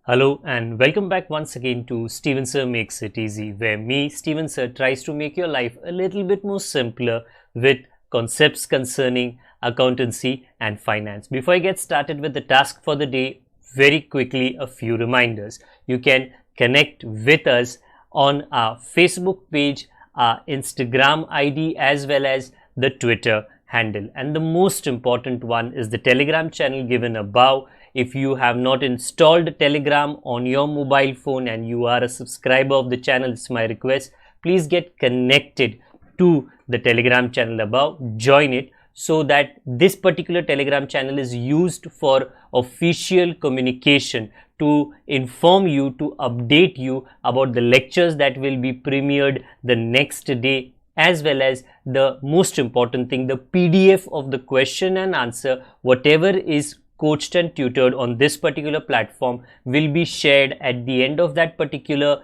Hello and welcome back once again to Steven Sir Makes It Easy, where me, Steven Sir, tries to make your life a little bit more simpler with concepts concerning accountancy and finance. Before I get started with the task for the day, very quickly a few reminders. You can connect with us on our Facebook page, our Instagram ID, as well as the Twitter handle. And the most important one is the Telegram channel given above. If you have not installed Telegram on your mobile phone and you are a subscriber of the channel, it's my request, please get connected to the Telegram channel above, join it, so that this particular Telegram channel is used for official communication to inform you, to update you about the lectures that will be premiered the next day, as well as the most important thing, the PDF of the question and answer, whatever is coached and tutored on this particular platform will be shared at the end of that particular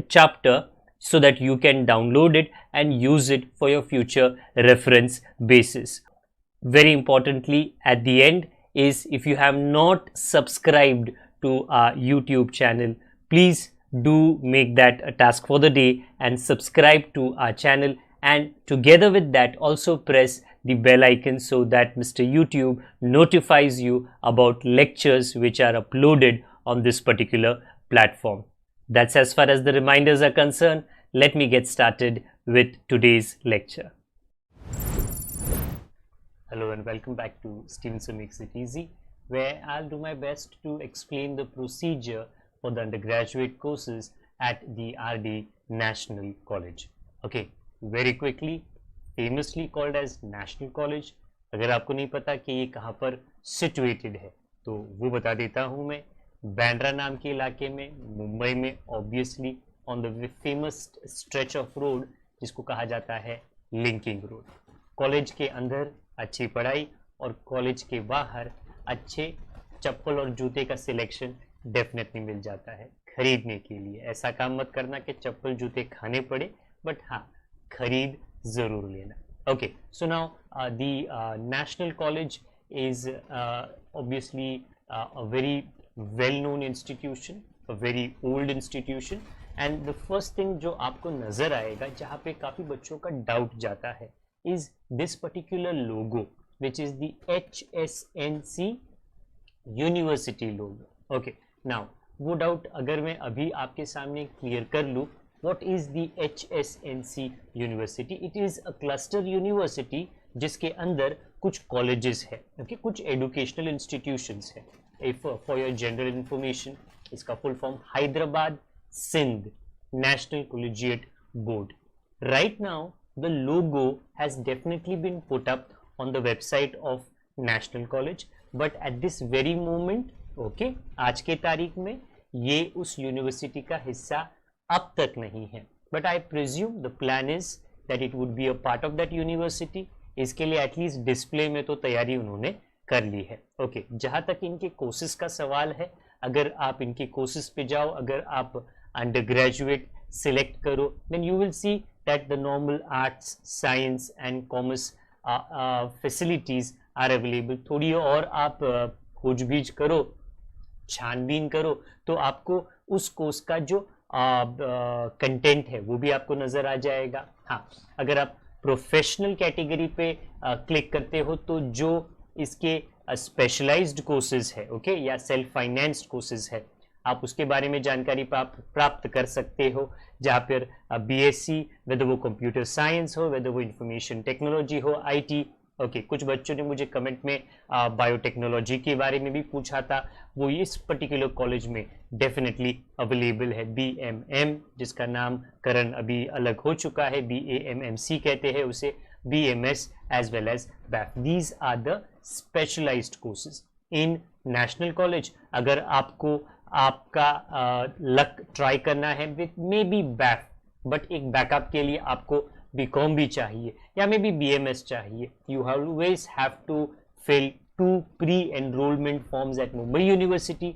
chapter, so that you can download it and use it for your future reference basis. Very importantly, at the end is, if you have not subscribed to our YouTube channel, please do make that a task for the day and subscribe to our channel, and together with that also press the bell icon so that Mr. YouTube notifies you about lectures which are uploaded on this particular platform. That's as far as the reminders are concerned. Let me get started with today's lecture. Hello and welcome back to Steven Sir Makes It Easy, where I'll do my best to explain the procedure for the undergraduate courses at the RD National College. Okay, very quickly, famously called as national college. अगर आपको नहीं पता कि ये कहाँ पर situated है तो वो बता देता हूँ मैं. बैंड्रा नाम के इलाके में, मुंबई में, obviously on the famous stretch of road जिसको कहा जाता है लिंकिंग रोड. कॉलेज के अंदर अच्छी पढ़ाई और कॉलेज के बाहर अच्छे चप्पल और जूते का सिलेक्शन डेफिनेटली मिल जाता है खरीदने के लिए. ऐसा काम मत करना कि चप्पल जूते खाने पड़े, बट हाँ, खरीद जरूर लेना. Okay, so now the National College is obviously a very well-known institution, a very old institution, and the first thing जो आपको नजर आएगा, जहाँ पे काफी बच्चों का डाउट जाता है, is this particular logo, which is the HSNC University logo. Okay, now वो डाउट अगर मैं अभी आपके सामने क्लियर कर लूँ, What is the HSNC University? It is a cluster university जिसके अंदर कुछ कॉलेजेस है, okay? कुछ एजुकेशनल इंस्टीट्यूशंस है. If for your general information, इसका full form Hyderabad Sindh national collegiate board. Right now, the logo has definitely been put up on the website of National College, but at this very moment, okay, आज के तारीख में ये उस university का हिस्सा अब तक नहीं है. But I presume the plan is that it would be a part of that university. इसके लिए एटलीस्ट डिस्प्ले में तो तैयारी उन्होंने कर ली है. ओके, जहाँ तक इनके कोर्सेज का सवाल है, अगर आप इनके कोर्सेज पे जाओ, अगर आप अंडर ग्रेजुएट सिलेक्ट करो, then you will see that the normal arts, science and commerce facilities are available. थोड़ी और आप खोजबीज करो, छानबीन करो, तो आपको उस कोर्स का जो कंटेंट है वो भी आपको नजर आ जाएगा. हाँ, अगर आप प्रोफेशनल कैटेगरी पे क्लिक करते हो तो जो इसके स्पेशलाइज्ड कोर्सेज है, ओके, या सेल्फ फाइनेंस्ड कोर्सेज है, आप उसके बारे में जानकारी प्राप्त कर सकते हो. जहाँ पर बीएससी, वेदर वो कंप्यूटर साइंस हो, वेदर वो इंफॉर्मेशन टेक्नोलॉजी हो, आईटी. ओके, कुछ बच्चों ने मुझे कमेंट में बायोटेक्नोलॉजी के बारे में भी पूछा था. वो इस पर्टिकुलर कॉलेज में डेफिनेटली अवेलेबल है. बीएमएम, जिसका नामकरण अभी अलग हो चुका है, BAMMC कहते हैं उसे, BMS as well as BAF. These are the specialised courses in national college. अगर आपको आपका लक ट्राई करना है with may be BAF, but एक बैकअप के लिए आपको बीकॉम भी चाहिए या मे बी BMS चाहिए, you always have to fill 2 pre-enrollment forms at Mumbai University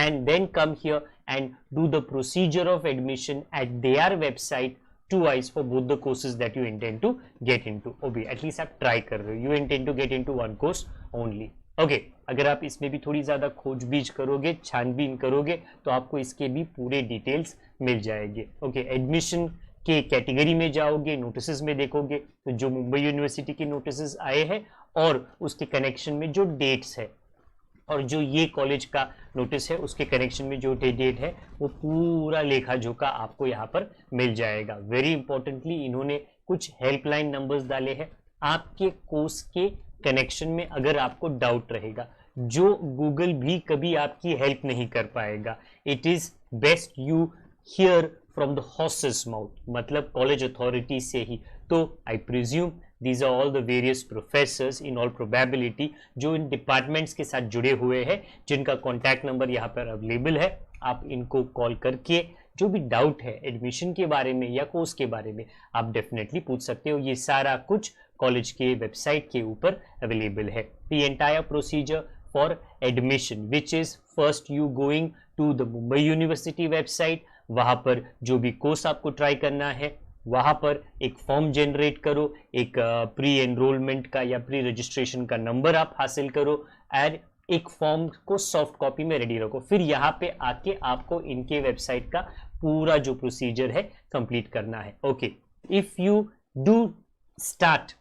and then come here and do the procedure of admission at their website twice for both the courses that you intend to get into. Or at least आप try कर रहे हो, you intend to get into one course only. Okay अगर आप इसमें भी थोड़ी ज़्यादा खोजबीज करोगे, छानबीन करोगे, तो आपको इसके भी पूरे डिटेल्स मिल जाएंगे। ओके एडमिशन के कैटेगरी में जाओगे, नोटिसेस में देखोगे तो जो मुंबई यूनिवर्सिटी के नोटिसेस आए हैं और उसके कनेक्शन में जो डेट्स है और जो ये कॉलेज का नोटिस है उसके कनेक्शन में जो डेट है वो पूरा लेखा जोखा आपको यहाँ पर मिल जाएगा। वेरी इंपॉर्टेंटली इन्होंने कुछ हेल्पलाइन नंबर्स डाले हैं आपके कोर्स के कनेक्शन में अगर आपको डाउट रहेगा, जो गूगल भी कभी आपकी हेल्प नहीं कर पाएगा। It is best you hear from the horse's mouth, मतलब कॉलेज अथॉरिटी से ही। तो I presume these are all the various professors in all probability जो इन डिपार्टमेंट्स के साथ जुड़े हुए हैं, जिनका कॉन्टैक्ट नंबर यहाँ पर अवेलेबल है। आप इनको कॉल करके जो भी डाउट है एडमिशन के बारे में या कोर्स के बारे में आप डेफिनेटली पूछ सकते हो। ये सारा कुछ कॉलेज के वेबसाइट के ऊपर अवेलेबल है। The entire procedure for admission which is first you going to the Mumbai university website, वहां पर जो भी कोर्स आपको ट्राई करना है वहां पर एक फॉर्म जनरेट करो, एक प्री एनरोलमेंट का या प्री रजिस्ट्रेशन का नंबर आप हासिल करो और एक फॉर्म को सॉफ्ट कॉपी में रेडी रखो। फिर यहाँ पे आके आपको इनके वेबसाइट का पूरा जो प्रोसीजर है कंप्लीट करना है। Okay if you do start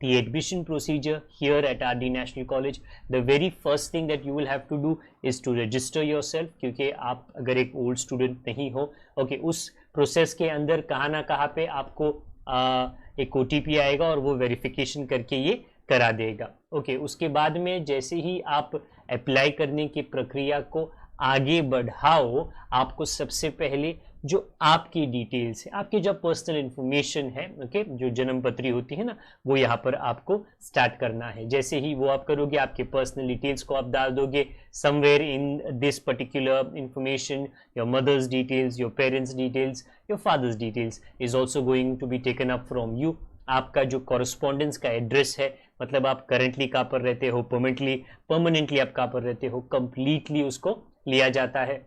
the admission procedure here at RD National College, the very first thing that you will have to do is to register yourself, क्योंकि आप अगर एक ओल्ड स्टूडेंट नहीं हो, okay उस process के अंदर कहाँ ना कहाँ पे आपको एक OTP आएगा और वो वेरिफिकेशन करके ये करा देगा। ओके उसके बाद में जैसे ही आप अप्लाई करने की प्रक्रिया को आगे बढ़ाओ, आपको सबसे पहले जो आपकी डिटेल्स है, आपकी जो पर्सनल इंफॉर्मेशन है, ओके जो जन्म पत्री होती है ना, वो यहाँ पर आपको स्टार्ट करना है। जैसे ही वो आप करोगे आपके पर्सनल डिटेल्स को आप डाल दोगे somewhere in this particular information, your mother's details, your parents' details, your father's details is also going to be taken up from you. आपका जो कॉरेस्पॉन्डेंस का एड्रेस है, मतलब आप करेंटली कहाँ पर रहते हो, परमानेंटली आप कहाँ पर रहते हो, कंप्लीटली उसको लिया जाता है।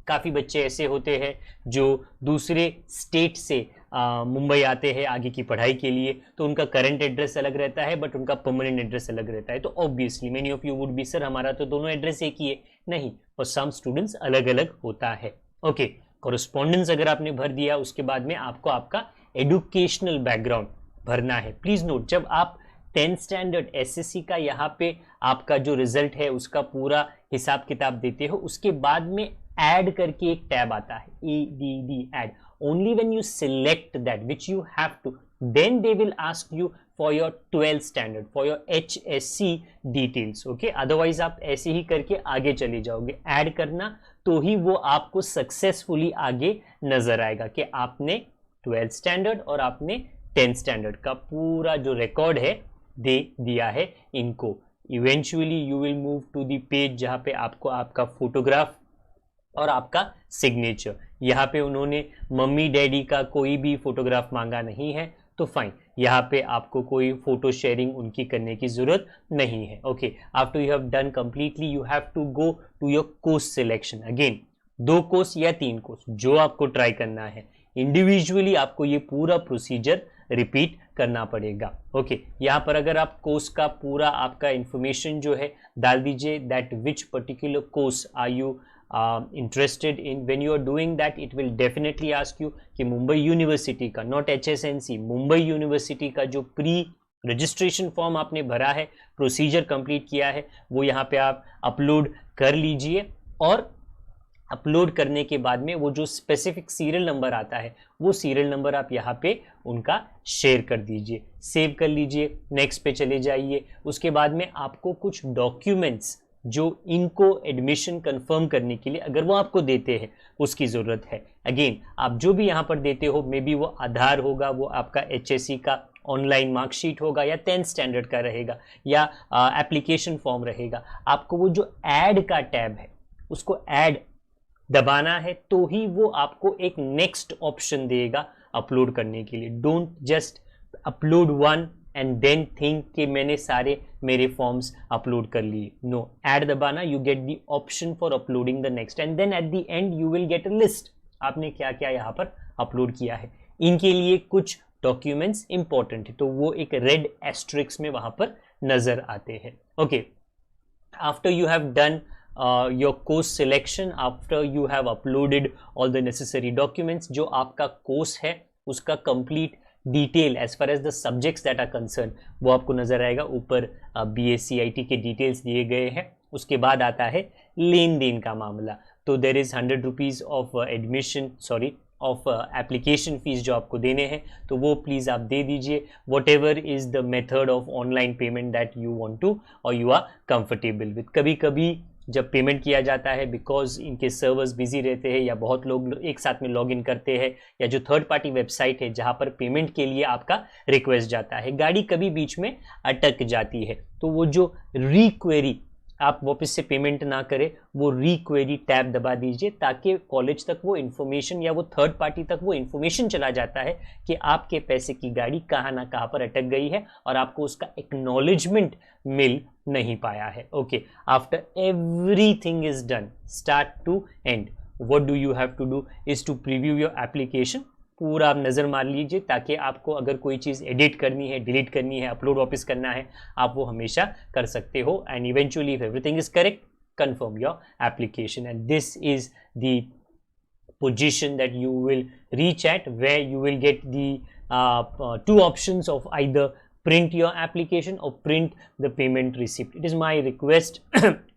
काफ़ी बच्चे ऐसे होते हैं जो दूसरे स्टेट से मुंबई आते हैं आगे की पढ़ाई के लिए, तो उनका करंट एड्रेस अलग रहता है बट उनका परमानेंट एड्रेस अलग रहता है। तो obviously many of you would be sir हमारा तो दोनों एड्रेस एक ही है, नहीं, और सम स्टूडेंट्स अलग अलग होता है। ओके कॉरेस्पॉन्डेंस अगर आपने भर दिया उसके बाद में आपको आपका एडुकेशनल बैकग्राउंड भरना है। प्लीज नोट, जब आप 10th स्टैंडर्ड एसएससी का यहाँ पे आपका जो रिजल्ट है उसका पूरा हिसाब किताब देते हो, उसके बाद में ऐड करके एक टैब आता है ADD add. Only when you select that which you have to, then they will ask you for your 12th standard, for your HSC details. Okay otherwise आप ऐसे ही करके आगे चले जाओगे। ऐड करना तो ही वो आपको सक्सेसफुली आगे नजर आएगा कि आपने 12th स्टैंडर्ड और आपने 10th स्टैंडर्ड का पूरा जो रिकॉर्ड है दे दिया है इनको। Eventually you will move to the page जहाँ पे आपको आपका फोटोग्राफ और आपका सिग्नेचर, यहाँ पे उन्होंने मम्मी डैडी का कोई भी फोटोग्राफ मांगा नहीं है, तो फाइन, यहाँ पे आपको कोई फोटो शेयरिंग उनकी करने की जरूरत नहीं है। Okay after you have done completely you have to go to your course selection. Again 2 course या 3 कोर्स जो आपको ट्राई करना है, इंडिविजुअली आपको ये पूरा प्रोसीजर रिपीट करना पड़ेगा। ओके यहाँ पर अगर आप कोर्स का पूरा आपका इंफॉर्मेशन जो है डाल दीजिए, that which particular course are you interested in, when you are doing that it will definitely ask you कि मुंबई यूनिवर्सिटी का, नॉट HSNC, मुंबई यूनिवर्सिटी का जो प्री रजिस्ट्रेशन फॉर्म आपने भरा है, प्रोसीजर कंप्लीट किया है, वो यहाँ पे आप अपलोड कर लीजिए। और अपलोड करने के बाद में वो जो स्पेसिफिक सीरियल नंबर आता है वो सीरियल नंबर आप यहाँ पे उनका शेयर कर दीजिए, सेव कर लीजिए, नेक्स्ट पे चले जाइए। उसके बाद में आपको कुछ डॉक्यूमेंट्स जो इनको एडमिशन कंफर्म करने के लिए अगर वो आपको देते हैं उसकी ज़रूरत है। अगेन आप जो भी यहाँ पर देते हो, मे बी वो आधार होगा, वो आपका HSC का ऑनलाइन मार्कशीट होगा, या 10th स्टैंडर्ड का रहेगा, या एप्लीकेशन फॉर्म रहेगा। आपको वो जो ऐड का टैब है उसको ऐड दबाना है तो ही वो आपको एक नेक्स्ट ऑप्शन देगा अपलोड करने के लिए। Don't just upload one and then think कि मैंने सारे मेरे फॉर्म्स अपलोड कर लिए। नो, ऐड दबाना, you get the option for uploading the next and then at the end you will get a list आपने क्या क्या यहाँ पर अपलोड किया है। इनके लिए कुछ डॉक्यूमेंट्स इंपॉर्टेंट है तो वो एक रेड एस्ट्रिक्स में वहां पर नजर आते हैं। Okay after you have done your course selection, after you have uploaded all the necessary documents, जो आपका कोर्स है उसका complete detail as far as the subjects that are concern वो आपको नजर आएगा ऊपर। BSc IT के डिटेल्स दिए गए हैं। उसके बाद आता है लेन देन का मामला, तो there is 100 rupees of admission of application fees जो आपको देने हैं, तो वो प्लीज़ आप दे दीजिए। Whatever is the method of online payment that you want to और यू आर कंफर्टेबल विद। कभी कभी जब पेमेंट किया जाता है, बिकॉज इनके सर्वर्स बिजी रहते हैं या बहुत लोग एक साथ में लॉग इन करते हैं, या जो थर्ड पार्टी वेबसाइट है जहां पर पेमेंट के लिए आपका रिक्वेस्ट जाता है, गाड़ी कभी बीच में अटक जाती है, तो वो जो रिक्वेरी आप वापस से पेमेंट ना करें, वो रिक्वेरी टैब दबा दीजिए, ताकि कॉलेज तक वो इन्फॉर्मेशन या वो थर्ड पार्टी तक वो इन्फॉर्मेशन चला जाता है कि आपके पैसे की गाड़ी कहाँ ना कहाँ पर अटक गई है और आपको उसका एक्नॉलेजमेंट मिल नहीं पाया है। Okay, after everything is done start to end, what do you have to do is to preview your application. पूरा आप नज़र मार लीजिए, ताकि आपको अगर कोई चीज़ एडिट करनी है, डिलीट करनी है, अपलोड वापस करना है, आप वो हमेशा कर सकते हो। And eventually if everything is correct, confirm your application, and this is the position that you will reach at, where you will get the two options of either print your application or print the payment receipt. It is my request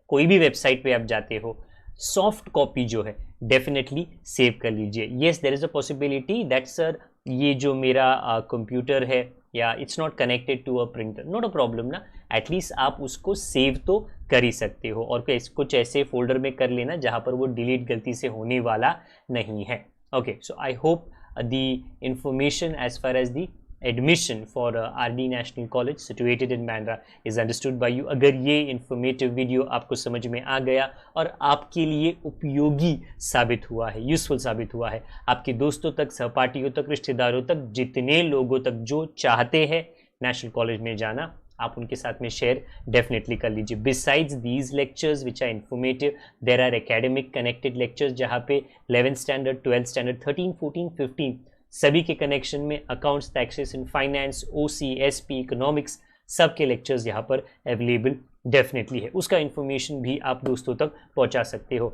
कोई भी website पे आप जाते हो, soft copy जो है definitely save कर लीजिए। Yes, there is a possibility that sir ये जो मेरा कंप्यूटर है या it's not connected to a printer, not a problem ना, एटलीस्ट आप उसको सेव तो कर ही सकते हो, और कुछ ऐसे फोल्डर में कर लेना जहाँ पर वो डिलीट गलती से होने वाला नहीं है। Okay, so I hope the information as far as the admission for RD National College situated in Bandra is understood by you। अगर ये informative video आपको समझ में आ गया और आपके लिए उपयोगी साबित हुआ है, यूजफुल साबित हुआ है, आपके दोस्तों तक, सहपाठियों तक, रिश्तेदारों तक, जितने लोगों तक जो चाहते हैं नेशनल कॉलेज में जाना, आप उनके साथ में शेयर डेफिनेटली कर लीजिए। Besides these lectures which are informative, there are academic connected lectures जहाँ पे 11th स्टैंडर्ड, 12th स्टैंडर्ड, 13, 14, 15 सभी के कनेक्शन में accounts, taxes and finance, OC, SP, economics, सब के लेक्चर्स यहाँ पर अवेलेबल डेफिनेटली है। उसका इन्फॉर्मेशन भी आप दोस्तों तक पहुँचा सकते हो।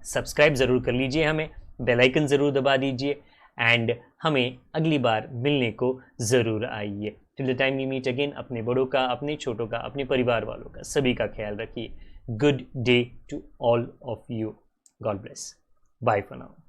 सब्सक्राइब ज़रूर कर लीजिए हमें, बेल आइकन ज़रूर दबा दीजिए, एंड हमें अगली बार मिलने को ज़रूर आइए। Till the time we meet again, अपने बड़ों का, अपने छोटों का, अपने परिवार वालों का, सभी का ख्याल रखिए। Good day to all of you. God bless. Bye for now.